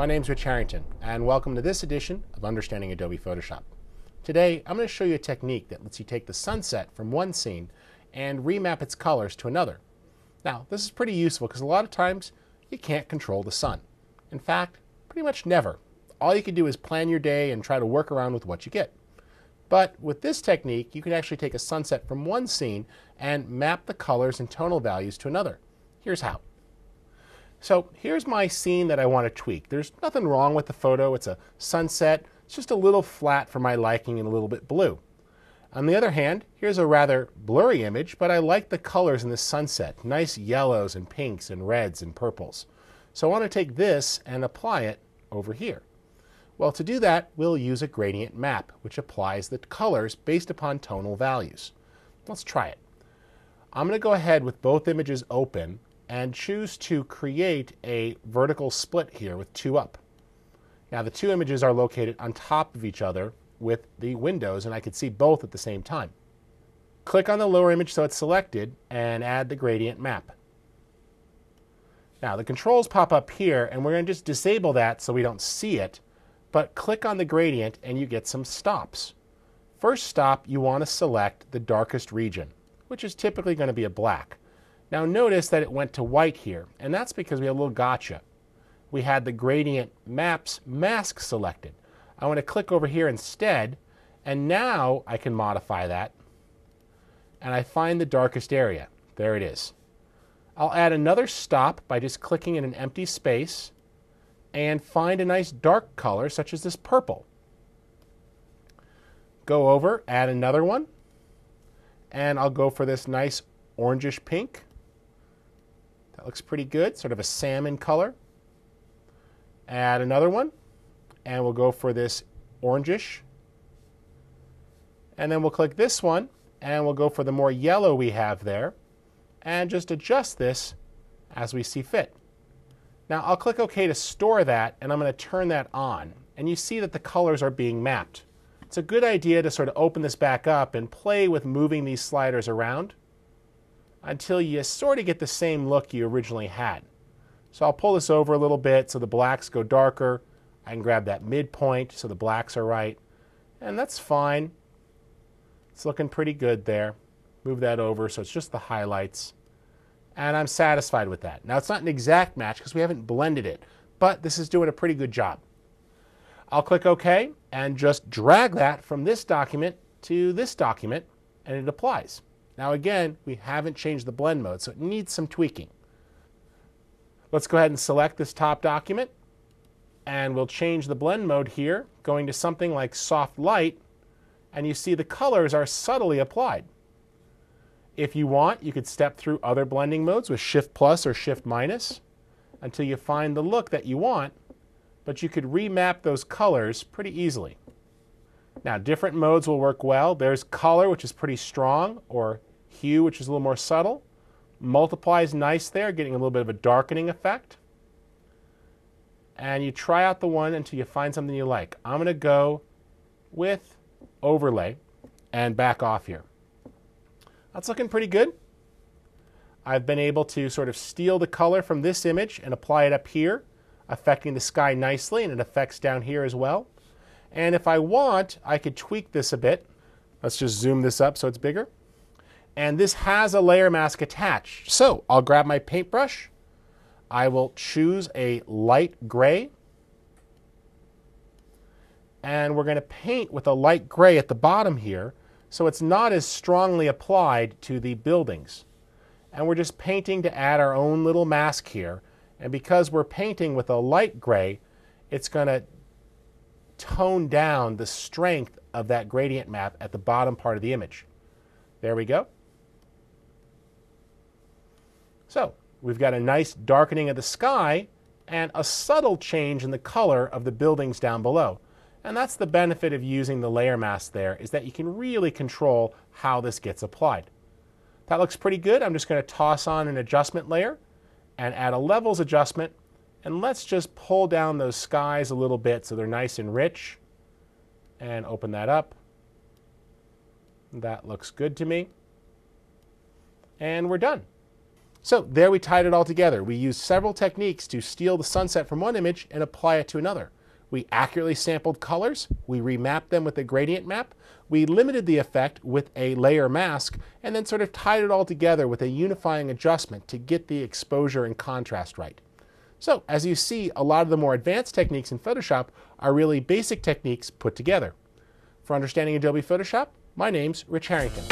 My name's Rich Harrington, and welcome to this edition of Understanding Adobe Photoshop. Today, I'm going to show you a technique that lets you take the sunset from one scene and remap its colors to another. Now, this is pretty useful because a lot of times you can't control the sun. In fact, pretty much never. All you can do is plan your day and try to work around with what you get. But with this technique, you can actually take a sunset from one scene and map the colors and tonal values to another. Here's how. So here's my scene that I want to tweak. There's nothing wrong with the photo. It's a sunset. It's just a little flat for my liking and a little bit blue. On the other hand, here's a rather blurry image, but I like the colors in this sunset. Nice yellows and pinks and reds and purples. So I want to take this and apply it over here. Well, to do that, we'll use a gradient map, which applies the colors based upon tonal values. Let's try it. I'm going to go ahead with both images open and choose to create a vertical split here with two up. Now the two images are located on top of each other with the windows, and I can see both at the same time. Click on the lower image so it's selected and add the gradient map. Now the controls pop up here, and we're going to just disable that so we don't see it, but click on the gradient and you get some stops. First stop, you want to select the darkest region, which is typically going to be a black. Now notice that it went to white here, and that's because we had a little gotcha. We had the gradient maps mask selected. I want to click over here instead, and now I can modify that, and I find the darkest area. There it is. I'll add another stop by just clicking in an empty space and find a nice dark color such as this purple. Go over, add another one, and I'll go for this nice orangish pink. That looks pretty good, sort of a salmon color. Add another one, and we'll go for this orangish. And then we'll click this one, and we'll go for the more yellow we have there, and just adjust this as we see fit. Now I'll click OK to store that, and I'm going to turn that on. And you see that the colors are being mapped. It's a good idea to sort of open this back up and play with moving these sliders around until you sort of get the same look you originally had. So I'll pull this over a little bit so the blacks go darker. I can grab that midpoint so the blacks are right. And that's fine. It's looking pretty good there. Move that over so it's just the highlights. And I'm satisfied with that. Now it's not an exact match because we haven't blended it, but this is doing a pretty good job. I'll click OK and just drag that from this document to this document, and it applies. Now again, we haven't changed the blend mode, so it needs some tweaking. Let's go ahead and select this top document, and we'll change the blend mode here, going to something like soft light, and you see the colors are subtly applied. If you want, you could step through other blending modes with Shift plus or Shift minus until you find the look that you want, but you could remap those colors pretty easily. Now, different modes will work well. There's color, which is pretty strong, or hue, which is a little more subtle. Multiply is nice there, getting a little bit of a darkening effect. And you try out the one until you find something you like. I'm going to go with overlay and back off here. That's looking pretty good. I've been able to sort of steal the color from this image and apply it up here, affecting the sky nicely, and it affects down here as well. And if I want, I could tweak this a bit. Let's just zoom this up so it's bigger. And this has a layer mask attached. So I'll grab my paintbrush. I will choose a light gray. And we're going to paint with a light gray at the bottom here, so it's not as strongly applied to the buildings. And we're just painting to add our own little mask here. And because we're painting with a light gray, it's going to tone down the strength of that gradient map at the bottom part of the image. There we go. So we've got a nice darkening of the sky and a subtle change in the color of the buildings down below. And that's the benefit of using the layer mask there, is that you can really control how this gets applied. That looks pretty good. I'm just going to toss on an adjustment layer and add a levels adjustment. And let's just pull down those skies a little bit so they're nice and rich. And open that up. That looks good to me. And we're done. So there we tied it all together. We used several techniques to steal the sunset from one image and apply it to another. We accurately sampled colors, we remapped them with a gradient map, we limited the effect with a layer mask, and then sort of tied it all together with a unifying adjustment to get the exposure and contrast right. So as you see, a lot of the more advanced techniques in Photoshop are really basic techniques put together. For Understanding Adobe Photoshop, my name's Rich Harrington.